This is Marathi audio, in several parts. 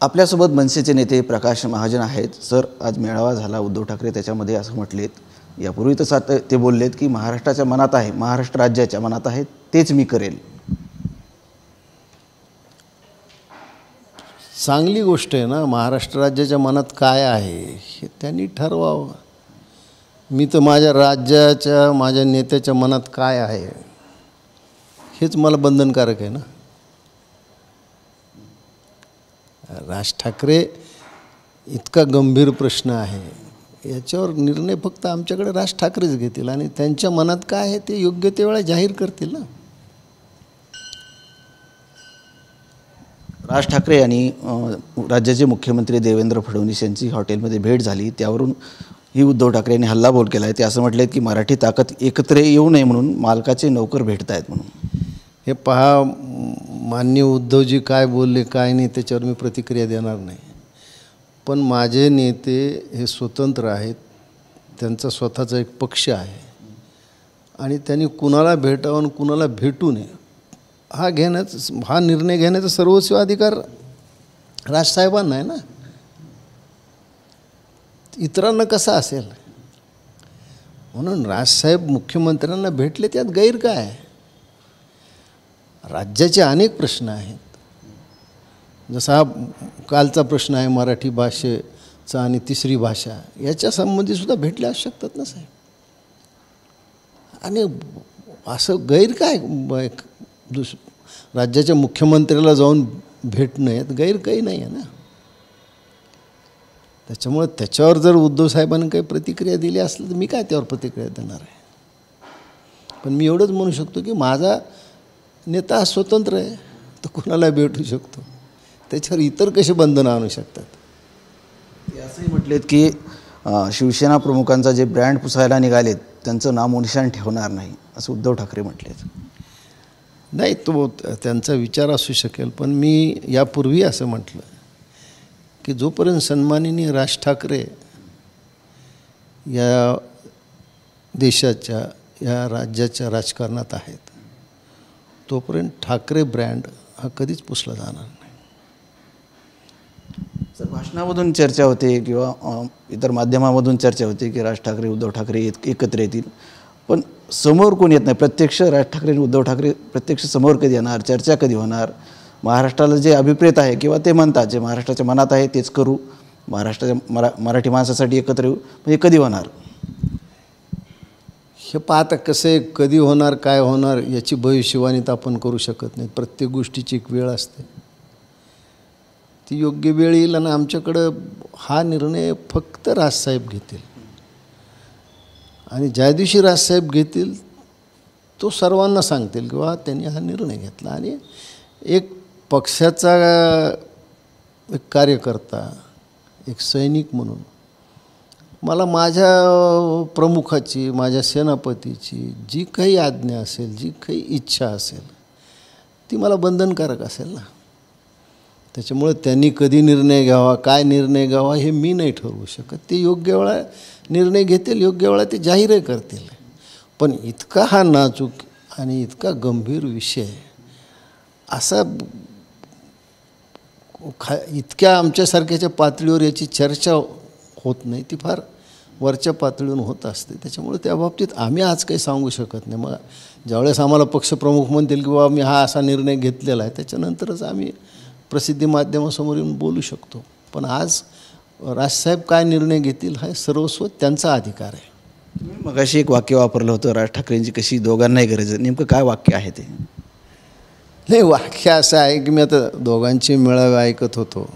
आपल्यासोबत मनसेचे नेते प्रकाश महाजन आहेत. सर, आज मेळावा झाला उद्धव ठाकरे त्याच्यामध्ये असं म्हटलेत, यापूर्वी तर ते बोललेत की महाराष्ट्राच्या मनात आहे, महाराष्ट्र राज्याच्या मनात आहे, तेच मी करेल. चांगली गोष्ट आहे ना. महाराष्ट्र राज्याच्या मनात काय आहे हे त्यांनी ठरवावं. मी तर माझ्या राज्याच्या माझ्या नेत्याच्या मनात काय आहे हेच मला बंधनकारक आहे ना. राज ठाकरे इतका गंभीर प्रश्न आहे, याच्यावर निर्णय फक्त आमच्याकडे राज ठाकरेच घेतील आणि त्यांच्या मनात काय आहे ते योग्य ते वेळा जाहीर करतील ना. राज ठाकरे आणि राज्याचे मुख्यमंत्री देवेंद्र फडणवीस यांची हॉटेलमध्ये भेट झाली, त्यावरून ही उद्धव ठाकरे यांनी हल्लाबोल केला आहे. ते असं म्हटले की मराठी ताकद एकत्र येऊ नये म्हणून मालकाचे नौकर भेटत आहेत म्हणून. हे पहा, माननीय उद्धवजी काय बोलले काय नाही त्याच्यावर मी प्रतिक्रिया देणार नाही. पण माझे नेते हे स्वतंत्र आहेत, त्यांचा स्वतःचा एक पक्ष आहे आणि त्यांनी कुणाला भेटावं आणि कुणाला भेटू नये हा निर्णय घेण्याचा सर्वस्व अधिकार राजसाहेबांना आहे ना. इतरांना कसा असेल? म्हणून राजसाहेब मुख्यमंत्र्यांना भेटले त्यात गैर काय? राज्याचे अनेक प्रश्न आहेत. जसा हा कालचा प्रश्न आहे मराठी भाषेचा आणि तिसरी भाषा, याच्या संबंधीसुद्धा भेटले असू शकतात ना साहेब. आणि असं गैर काय? राज्याच्या मुख्यमंत्र्याला जाऊन भेटणं यात गैर काही नाही आहे ना. त्याच्यामुळे त्याच्यावर जर उद्धव साहेबांनी काही प्रतिक्रिया दिली असली तर मी काय त्यावर प्रतिक्रिया देणार आहे. पण मी एवढंच म्हणू शकतो की माझा नेता हा स्वतंत्र आहे, तो कुणाला भेटू शकतो. त्याच्यावर इतर कसे बंधनं आणू शकतात? ते असंही म्हटलेत की शिवसेना प्रमुखांचा जे ब्रँड पुसायला निघालेत त्यांचं नामोनिशाण ठेवणार नाही, असं उद्धव ठाकरे म्हटलेत. नाही, तो त्यांचा विचार असू शकेल, पण मी यापूर्वी असं म्हटलं की जोपर्यंत सन्माननीय राज ठाकरे या देशाच्या या राज्याच्या राजकारणात आहेत तोपर्यंत ठाकरे ब्रँड हा कधीच पुसला जाणार नाही. सर, भाषणामधून चर्चा होते किंवा इतर माध्यमामधून चर्चा होते की राज ठाकरे उद्धव ठाकरे एकत्र येतील, पण समोर कोण येत नाही. प्रत्यक्ष राज ठाकरे आणि उद्धव ठाकरे प्रत्यक्ष समोर कधी येणार, चर्चा कधी होणार? महाराष्ट्राला जे अभिप्रेत आहे किंवा ते म्हणतात जे महाराष्ट्राच्या मनात आहे तेच करू, महाराष्ट्राच्या मराठी माणसासाठी एकत्र येऊ, म्हणजे कधी होणार? हे पाहता कसे कधी होणार काय होणार याची भविष्यवाणी तर आपण करू शकत नाही. प्रत्येक गोष्टीची एक वेळ असते, ती योग्य वेळ येईल आणि आमच्याकडं हा निर्णय फक्त राजसाहेब घेतील आणि ज्या दिवशी राजसाहेब घेतील तो सर्वांना सांगतील किंवा त्यांनी हा निर्णय घेतला. आणि एक पक्षाचा एक कार्यकर्ता, एक सैनिक म्हणून मला माझ्या प्रमुखाची, माझ्या सेनापतीची जी काही आज्ञा असेल, जी काही इच्छा असेल ती मला बंधनकारक असेल ना. त्याच्यामुळे त्यांनी कधी निर्णय घ्यावा, काय निर्णय घ्यावा हे मी नाही ठरवू शकत. ते योग्य वेळा निर्णय घेतील, योग्य वेळा ते जाहीरही करतील. पण इतका हा नाजूक आणि इतका गंभीर विषय असा इतक्या आमच्यासारख्याच्या पातळीवर याची चर्चा होत नाही, ती फार वरच्या पातळीवरून होत असते. त्याच्यामुळे त्या बाबतीत आम्ही आज काही सांगू शकत नाही. मग ज्यावेळेस आम्हाला पक्षप्रमुख म्हणतील की बाबा मी हा असा निर्णय घेतलेला आहे, त्याच्यानंतरच आम्ही प्रसिद्धी माध्यमासमोर येऊन बोलू शकतो. पण आज राजसाहेब काय निर्णय घेतील हा सर्वस्व त्यांचा अधिकार आहे. तुम्ही मगाशी एक वाक्य वापरलं होतं, राज ठाकरेंची कशी दोघांनाही गरज आहे, नेमकं काय वाक्य आहे ते? नाही, वाक्य असं आहे की मी आता दोघांचे मेळावे ऐकत होतो.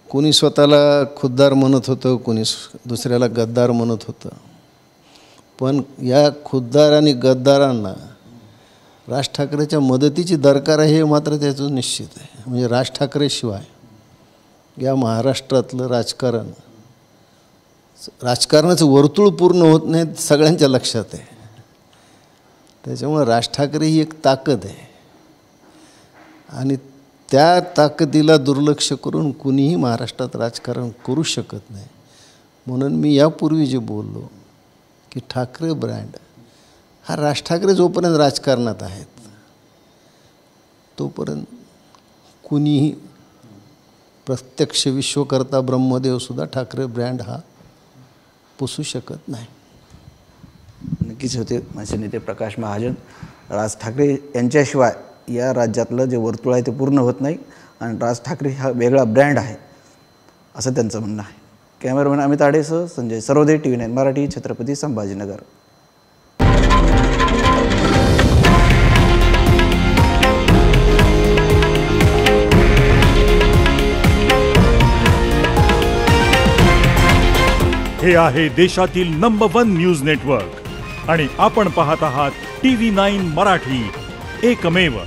कोणी स्वतःला खुद्दार म्हणत होतं, कोणी दुसऱ्याला गद्दार म्हणत होतं. पण या खुद्दार आणि गद्दारांना राज ठाकरेच्या मदतीची दरकार आहे हे मात्र त्याचं निश्चित आहे. म्हणजे राज ठाकरेशिवाय या महाराष्ट्रातलं राजकारणाचं वर्तुळ पूर्ण होत नाही, सगळ्यांच्या लक्षात आहे. त्याच्यामुळे राज ठाकरे ही एक ताकद आहे आणि त्या ताकदीला दुर्लक्ष करून कुणीही महाराष्ट्रात राजकारण करू शकत नाही. म्हणून मी यापूर्वी जे बोललो की ठाकरे ब्रँड हा राज ठाकरे जोपर्यंत राजकारणात आहेत तोपर्यंत कुणीही प्रत्यक्ष विश्वकर्ता ब्रह्मदेवसुद्धा ठाकरे ब्रँड हा पुसू शकत नाही. नक्कीच होते माझे नेते प्रकाश महाजन. राज ठाकरे यांच्याशिवाय या राज्यातलं जे वर्तुळ आहे ते पूर्ण होत नाही आणि राज ठाकरे हा वेगळा ब्रँड आहे असं त्यांचं म्हणणं आहे. कॅमेरामॅन अमित आडेसह संजय सरोदे, TV9 मराठी, छत्रपती संभाजीनगर. हे आहे देशातील नंबर 1 न्यूज नेटवर्क आणि आपण पाहत आहात TV9 मराठी, एकमेव.